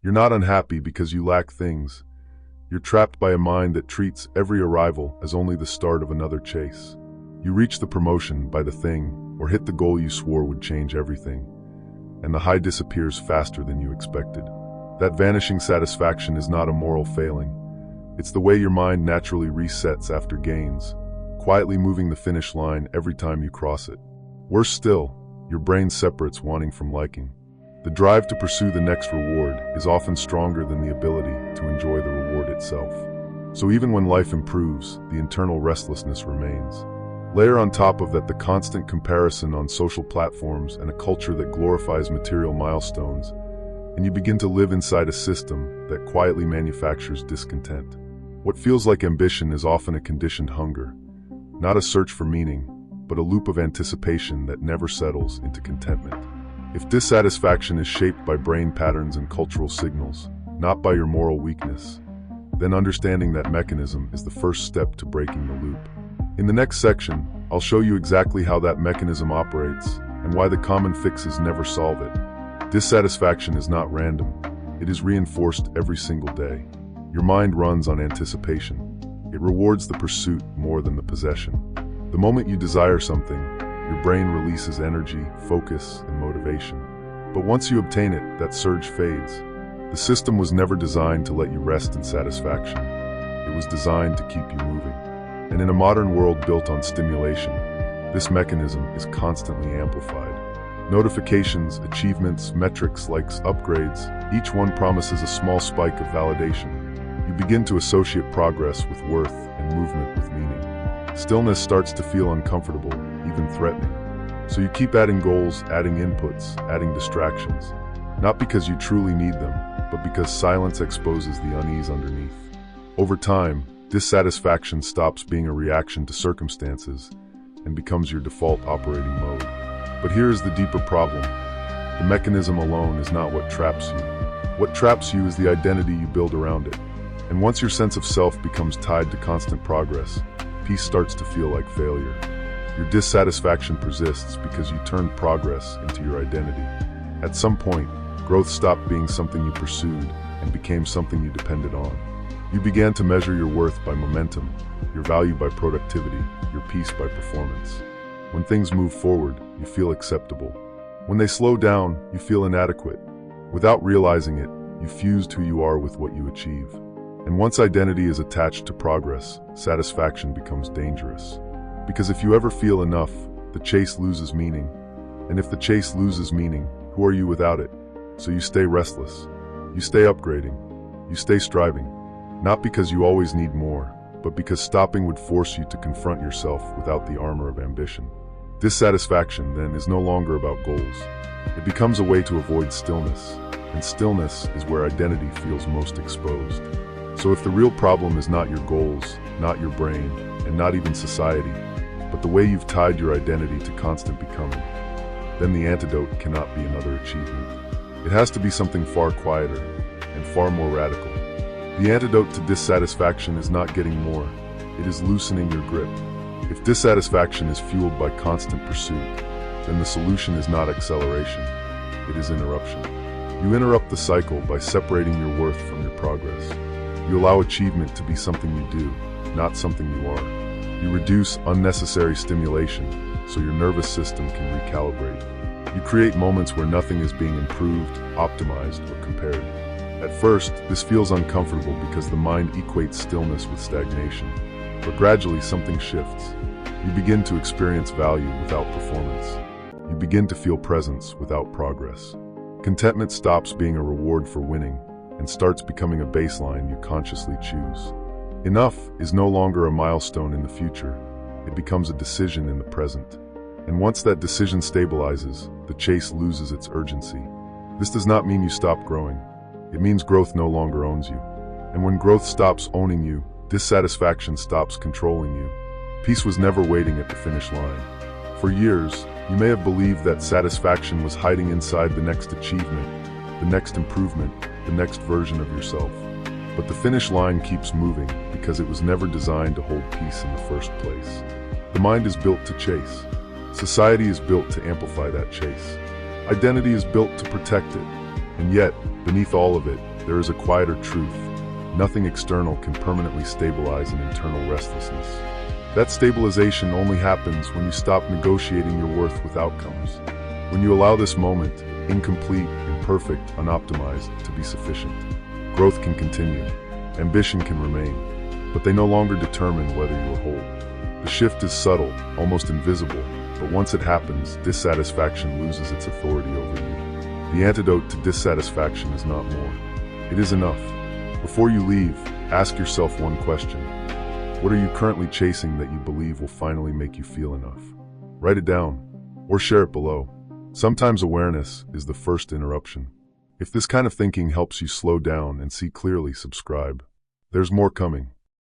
You're not unhappy because you lack things. You're trapped by a mind that treats every arrival as only the start of another chase. You reach the promotion by the thing, or hit the goal you swore would change everything, and the high disappears faster than you expected. That vanishing satisfaction is not a moral failing. It's the way your mind naturally resets after gains, quietly moving the finish line every time you cross it. Worse still, your brain separates wanting from liking. The drive to pursue the next reward is often stronger than the ability to enjoy the reward itself. So even when life improves, the internal restlessness remains. Layer on top of that the constant comparison on social platforms and a culture that glorifies material milestones, and you begin to live inside a system that quietly manufactures discontent. What feels like ambition is often a conditioned hunger, not a search for meaning, but a loop of anticipation that never settles into contentment. If dissatisfaction is shaped by brain patterns and cultural signals, not by your moral weakness, then understanding that mechanism is the first step to breaking the loop. In the next section, I'll show you exactly how that mechanism operates and why the common fixes never solve it. Dissatisfaction is not random. It is reinforced every single day. Your mind runs on anticipation. It rewards the pursuit more than the possession. The moment you desire something, your brain releases energy, focus, and motivation. But once you obtain it, that surge fades. The system was never designed to let you rest in satisfaction. It was designed to keep you moving. And in a modern world built on stimulation, this mechanism is constantly amplified. Notifications, achievements, metrics, likes, upgrades, each one promises a small spike of validation. You begin to associate progress with worth and movement with meaning. Stillness starts to feel uncomfortable, even threatening. So you keep adding goals, adding inputs, adding distractions. Not because you truly need them, but because silence exposes the unease underneath. Over time, dissatisfaction stops being a reaction to circumstances and becomes your default operating mode. But here is the deeper problem. The mechanism alone is not what traps you. What traps you is the identity you build around it. And once your sense of self becomes tied to constant progress, peace starts to feel like failure. Your dissatisfaction persists because you turned progress into your identity. At some point, growth stopped being something you pursued and became something you depended on. You began to measure your worth by momentum, your value by productivity, your peace by performance. When things move forward, you feel acceptable. When they slow down, you feel inadequate. Without realizing it, you fused who you are with what you achieve. And once identity is attached to progress, satisfaction becomes dangerous. Because if you ever feel enough, the chase loses meaning. And if the chase loses meaning, who are you without it? So you stay restless. You stay upgrading. You stay striving. Not because you always need more, but because stopping would force you to confront yourself without the armor of ambition. Dissatisfaction, then, is no longer about goals. It becomes a way to avoid stillness. And stillness is where identity feels most exposed. So if the real problem is not your goals, not your brain, and not even society, but the way you've tied your identity to constant becoming, then the antidote cannot be another achievement. It has to be something far quieter and far more radical. The antidote to dissatisfaction is not getting more, it is loosening your grip. If dissatisfaction is fueled by constant pursuit, then the solution is not acceleration, it is interruption. You interrupt the cycle by separating your worth from your progress. You allow achievement to be something you do, not something you are. You reduce unnecessary stimulation so your nervous system can recalibrate. You create moments where nothing is being improved, optimized, or compared. At first, this feels uncomfortable because the mind equates stillness with stagnation. But gradually something shifts. You begin to experience value without performance. You begin to feel presence without progress. Contentment stops being a reward for winning and starts becoming a baseline you consciously choose. Enough is no longer a milestone in the future. It becomes a decision in the present. And once that decision stabilizes, the chase loses its urgency. This does not mean you stop growing. It means growth no longer owns you. And when growth stops owning you, dissatisfaction stops controlling you. Peace was never waiting at the finish line. For years, you may have believed that satisfaction was hiding inside the next achievement, the next improvement, the next version of yourself. But the finish line keeps moving because it was never designed to hold peace in the first place. The mind is built to chase. Society is built to amplify that chase. Identity is built to protect it. And yet, Beneath all of it, there is a quieter truth. Nothing external can permanently stabilize an internal restlessness. That stabilization only happens when you stop negotiating your worth with outcomes. When you allow this moment, incomplete, imperfect, unoptimized, to be sufficient. Growth can continue, ambition can remain, but they no longer determine whether you are whole. The shift is subtle, almost invisible, but once it happens, dissatisfaction loses its authority over you. The antidote to dissatisfaction is not more. It is enough. Before you leave, ask yourself one question. What are you currently chasing that you believe will finally make you feel enough? Write it down, or share it below. Sometimes awareness is the first interruption. If this kind of thinking helps you slow down and see clearly, subscribe. There's more coming.